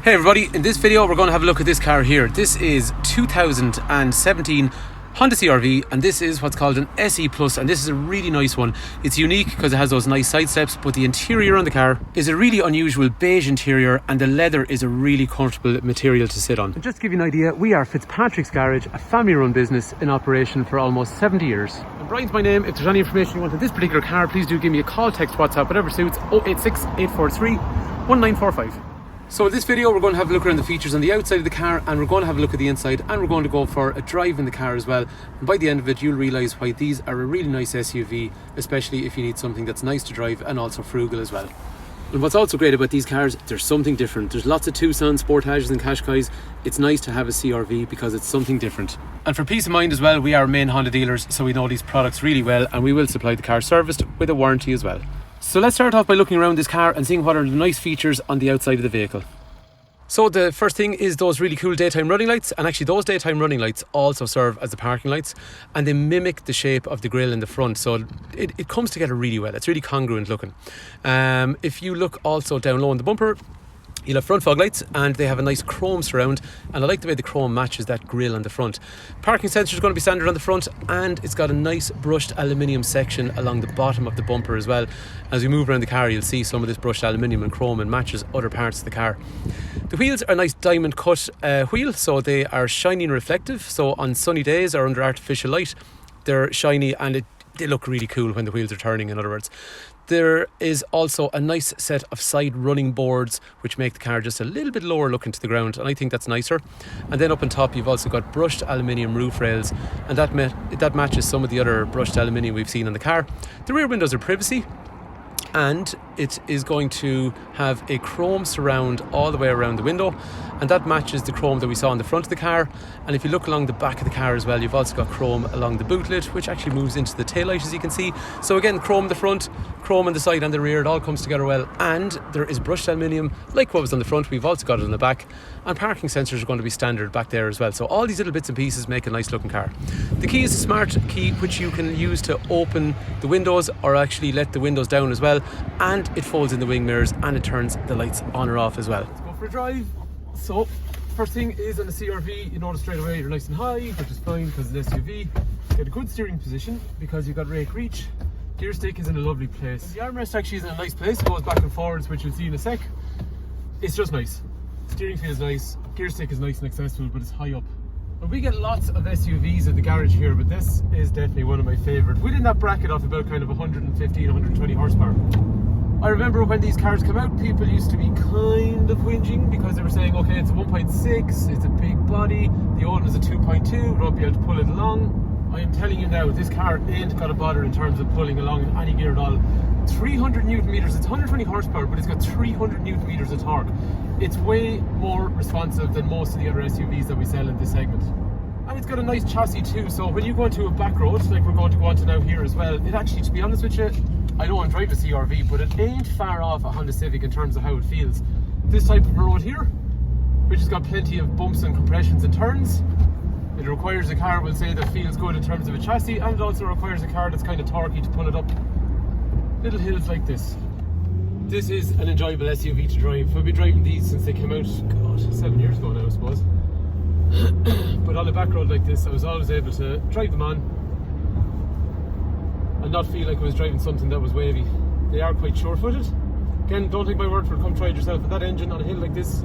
Hey everybody, in this video we're going to have a look at this car here. This is 2017 Honda CRV and this is what's called an SE Plus, and this is a really nice one. It's unique because it has those nice side steps, but the interior on the car is a really unusual beige interior and the leather is a really comfortable material to sit on. And just to give you an idea, we are Fitzpatrick's Garage, a family run business in operation for almost 70 years. And Brian's my name. If there's any information you want on this particular car, please do give me a call, text, WhatsApp, whatever suits, 086 843 1945. So in this video we're going to have a look around the features on the outside of the car, and we're going to have a look at the inside, and we're going to go for a drive in the car as well. And by the end of it you'll realise why these are a really nice SUV, especially if you need something that's nice to drive and also frugal as well. And what's also great about these cars, there's something different. There's lots of Tucson, Sportages and Qashqais. It's nice to have a CRV because it's something different. And for peace of mind as well, we are main Honda dealers, so we know these products really well, and we will supply the car serviced with a warranty as well. So let's start off by looking around this car and seeing what are the nice features on the outside of the vehicle. So the first thing is those really cool daytime running lights, and actually those daytime running lights also serve as the parking lights, and they mimic the shape of the grille in the front, so it comes together really well. It's really congruent looking. If you look also down low on the bumper, you'll have front fog lights, and they have a nice chrome surround, and I like the way the chrome matches that grille on the front. Parking sensor is going to be standard on the front, and it's got a nice brushed aluminium section along the bottom of the bumper as well. As we move around the car you'll see some of this brushed aluminium and chrome, and matches other parts of the car. The wheels are a nice diamond cut wheel, so they are shiny and reflective, so on sunny days or under artificial light they're shiny, and they look really cool when the wheels are turning, in other words. There is also a nice set of side running boards which make the car just a little bit lower looking to the ground, and I think that's nicer. And then up on top you've also got brushed aluminium roof rails, and that matches some of the other brushed aluminium we've seen on the car. The rear windows are privacy, and it is going to have a chrome surround all the way around the window, and that matches the chrome that we saw on the front of the car. And if you look along the back of the car as well, you've also got chrome along the boot lid, which actually moves into the taillight, as you can see. So again, chrome in the front, chrome on the side and the rear, it all comes together well. And there is brushed aluminium like what was on the front, we've also got it on the back, and parking sensors are going to be standard back there as well. So all these little bits and pieces make a nice looking car. The key is a smart key which you can use to open the windows or actually let the windows down as well, and it folds in the wing mirrors and it turns the lights on or off as well. Let's go for a drive. So first thing is on the CRV, you notice straight away you're nice and high, which is fine because it's an SUV. You get a good steering position because you've got rake reach. Gear stick is in a lovely place. The armrest actually is in a nice place, it goes back and forwards, which you'll see in a sec. It's just nice. Steering feel is nice, gear stick is nice and accessible, but it's high up. But we get lots of SUVs at the garage here, but this is definitely one of my favourite. Within that bracket of about kind of 115, 120 horsepower. I remember when these cars came out, people used to be kind of whinging because they were saying, okay, it's a 1.6, it's a big body, the old one is a 2.2, we won't be able to pull it along. I am telling you now, this car ain't got a bother in terms of pulling along in any gear at all. 300 newton meters, it's 120 horsepower, but it's got 300 newton meters of torque. It's way more responsive than most of the other SUVs that we sell in this segment. And it's got a nice chassis too, so when you go into a back road, like we're going to go onto now here as well, it actually, to be honest with you, I know I'm driving a CRV, but it ain't far off a Honda Civic in terms of how it feels. This type of road here, which has got plenty of bumps and compressions and turns, it requires a car, we'll say, that feels good in terms of a chassis, and it also requires a car that's kind of torquey to pull it up little hills like this. This is an enjoyable SUV to drive. I've been driving these since they came out, God, 7 years ago now I suppose. But on a back road like this I was always able to drive them on and not feel like I was driving something that was wavy. They are quite sure-footed. Again, don't take my word for it, come try it yourself. But that engine on a hill like this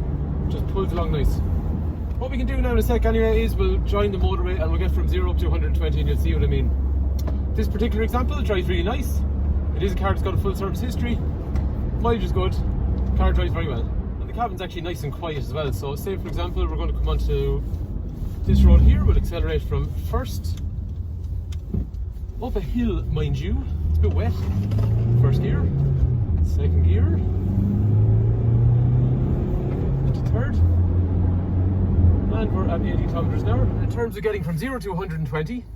just pulls along nice. What we can do now in a sec anyway is we'll join the motorway and we'll get from 0 up to 120 and you'll see what I mean. This particular example drives really nice. It is a car that's got a full service history. Mileage is good. The car drives very well. And the cabin's actually nice and quiet as well. So say for example we're going to come onto this road here, we'll accelerate from first up a hill, mind you. It's a bit wet. First gear, second gear, into third, and we're at 80 kilometers an hour. In terms of getting from 0 to 120,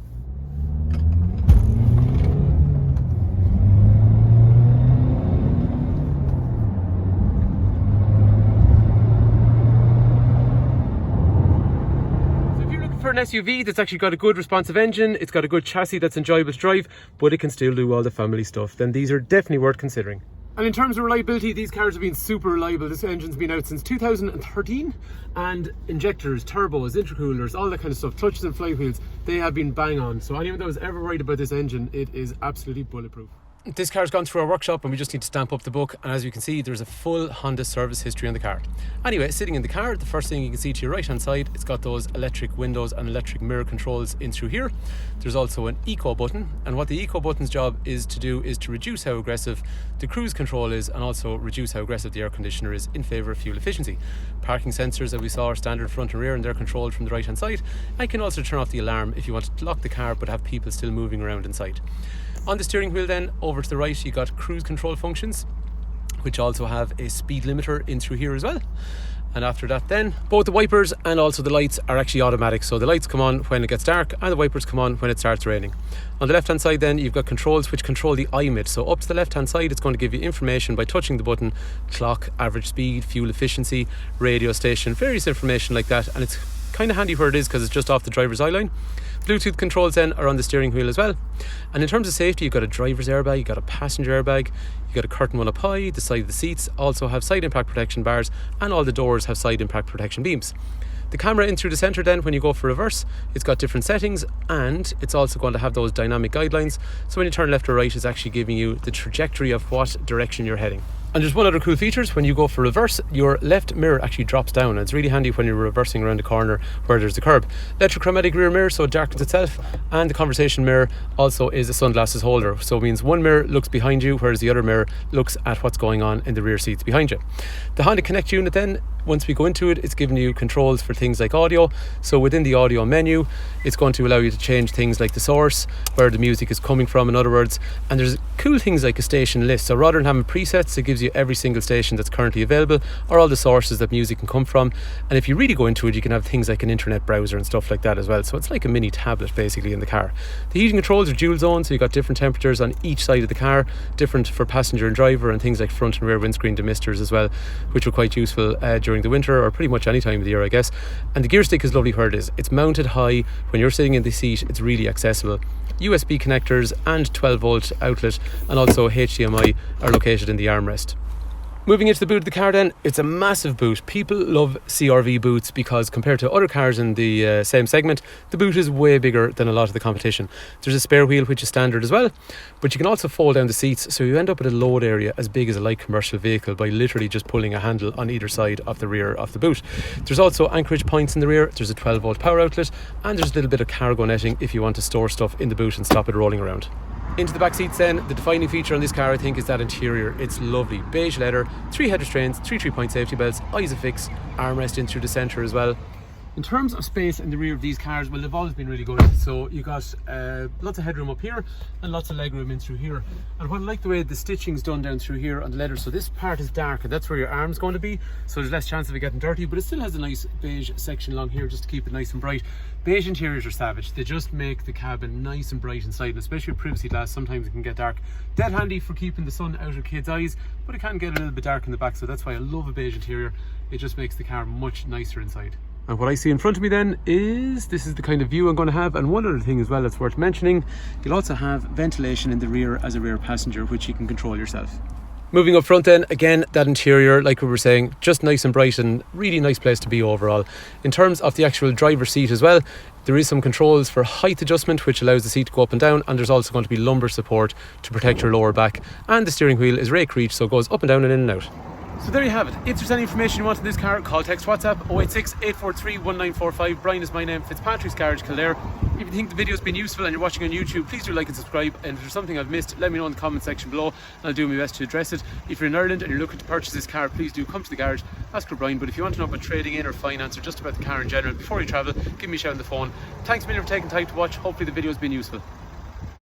for an SUV that's actually got a good responsive engine, it's got a good chassis that's enjoyable to drive, but it can still do all the family stuff, then these are definitely worth considering. And in terms of reliability, these cars have been super reliable. This engine's been out since 2013, and injectors, turbos, intercoolers, all that kind of stuff, clutches and flywheels, they have been bang on. So anyone that was ever worried about this engine, it is absolutely bulletproof. This car's gone through our workshop and we just need to stamp up the book, and as you can see there's a full Honda service history on the car. Anyway, sitting in the car, the first thing you can see to your right hand side, it's got those electric windows and electric mirror controls in through here. There's also an eco button, and what the eco button's job is to do is to reduce how aggressive the cruise control is and also reduce how aggressive the air conditioner is in favour of fuel efficiency. Parking sensors that we saw are standard front and rear, and they're controlled from the right hand side. I can also turn off the alarm if you want to lock the car but have people still moving around inside. On the steering wheel then, over to the right, you got cruise control functions, which also have a speed limiter in through here as well. And after that then, both the wipers and also the lights are actually automatic. So the lights come on when it gets dark and the wipers come on when it starts raining. On the left hand side then, you've got controls which control the IMID. So up to the left hand side, it's going to give you information by touching the button: clock, average speed, fuel efficiency, radio station, various information like that. And it's kind of handy where it is because it's just off the driver's eye line. Bluetooth controls then are on the steering wheel as well. And in terms of safety, you've got a driver's airbag, you've got a passenger airbag, you've got a curtain one up high. The side of the seats also have side impact protection bars, and all the doors have side impact protection beams. The camera in through the centre then, when you go for reverse, it's got different settings, and it's also going to have those dynamic guidelines. So when you turn left or right, it's actually giving you the trajectory of what direction you're heading. And there's one other cool feature: when you go for reverse, your left mirror actually drops down, and it's really handy when you're reversing around a corner where there's a curb. Electrochromatic rear mirror, so it darkens itself, and the conversation mirror also is a sunglasses holder, so it means one mirror looks behind you, whereas the other mirror looks at what's going on in the rear seats behind you. The Honda Connect unit then, once we go into it, it's giving you controls for things like audio. So within the audio menu, it's going to allow you to change things like the source, where the music is coming from, in other words. And there's cool things like a station list. So rather than having presets, it gives you every single station that's currently available, or all the sources that music can come from. And if you really go into it, you can have things like an internet browser and stuff like that as well. So it's like a mini tablet basically in the car. The heating controls are dual zone, so you've got different temperatures on each side of the car, different for passenger and driver, and things like front and rear windscreen demisters as well, which are quite useful during the winter, or pretty much any time of the year, I guess. And the gear stick is lovely where it is. It's mounted high. When you're sitting in the seat, it's really accessible. USB connectors and 12 volt outlet, and also HDMI are located in the armrest. Moving into the boot of the car then, it's a massive boot. People love CRV boots because compared to other cars in the same segment, the boot is way bigger than a lot of the competition. There's a spare wheel which is standard as well, but you can also fold down the seats, so you end up with a load area as big as a light commercial vehicle by literally just pulling a handle on either side of the rear of the boot. There's also anchorage points in the rear, there's a 12 volt power outlet, and there's a little bit of cargo netting if you want to store stuff in the boot and stop it rolling around. Into the back seats then, the defining feature on this car I think is that interior. It's lovely, beige leather, 3 head restraints, 3 3-point safety belts, ISOFIX, armrest in through the centre as well. In terms of space in the rear of these cars, well, they've always been really good. So you got lots of headroom up here and lots of legroom in through here. And what I like the way the stitching's done down through here on the leather, so this part is dark and that's where your arm's going to be, so there's less chance of it getting dirty, but it still has a nice beige section along here just to keep it nice and bright. Beige interiors are savage. They just make the cabin nice and bright inside, and especially with privacy glass, sometimes it can get dark. Dead handy for keeping the sun out of kids' eyes, but it can get a little bit dark in the back, so that's why I love a beige interior. It just makes the car much nicer inside. And what I see in front of me then is, this is the kind of view I'm going to have. And one other thing as well that's worth mentioning, you'll also have ventilation in the rear as a rear passenger, which you can control yourself. Moving up front then, again, that interior, like we were saying, just nice and bright and really nice place to be overall. In terms of the actual driver's seat as well, there is some controls for height adjustment, which allows the seat to go up and down, and there's also going to be lumbar support to protect your lower back. And the steering wheel is rake reach, so it goes up and down and in and out. So there you have it. If there's any information you want on this car, call, text, WhatsApp 086 843 1945. Brian is my name, Fitzpatrick's Garage, Kildare. If you think the video's been useful and you're watching on YouTube, please do like and subscribe. And if there's something I've missed, let me know in the comment section below, and I'll do my best to address it. If you're in Ireland and you're looking to purchase this car, please do come to the garage, ask for Brian. But if you want to know about trading in or finance or just about the car in general before you travel, give me a shout on the phone. Thanks a million for taking time to watch. Hopefully the video's been useful.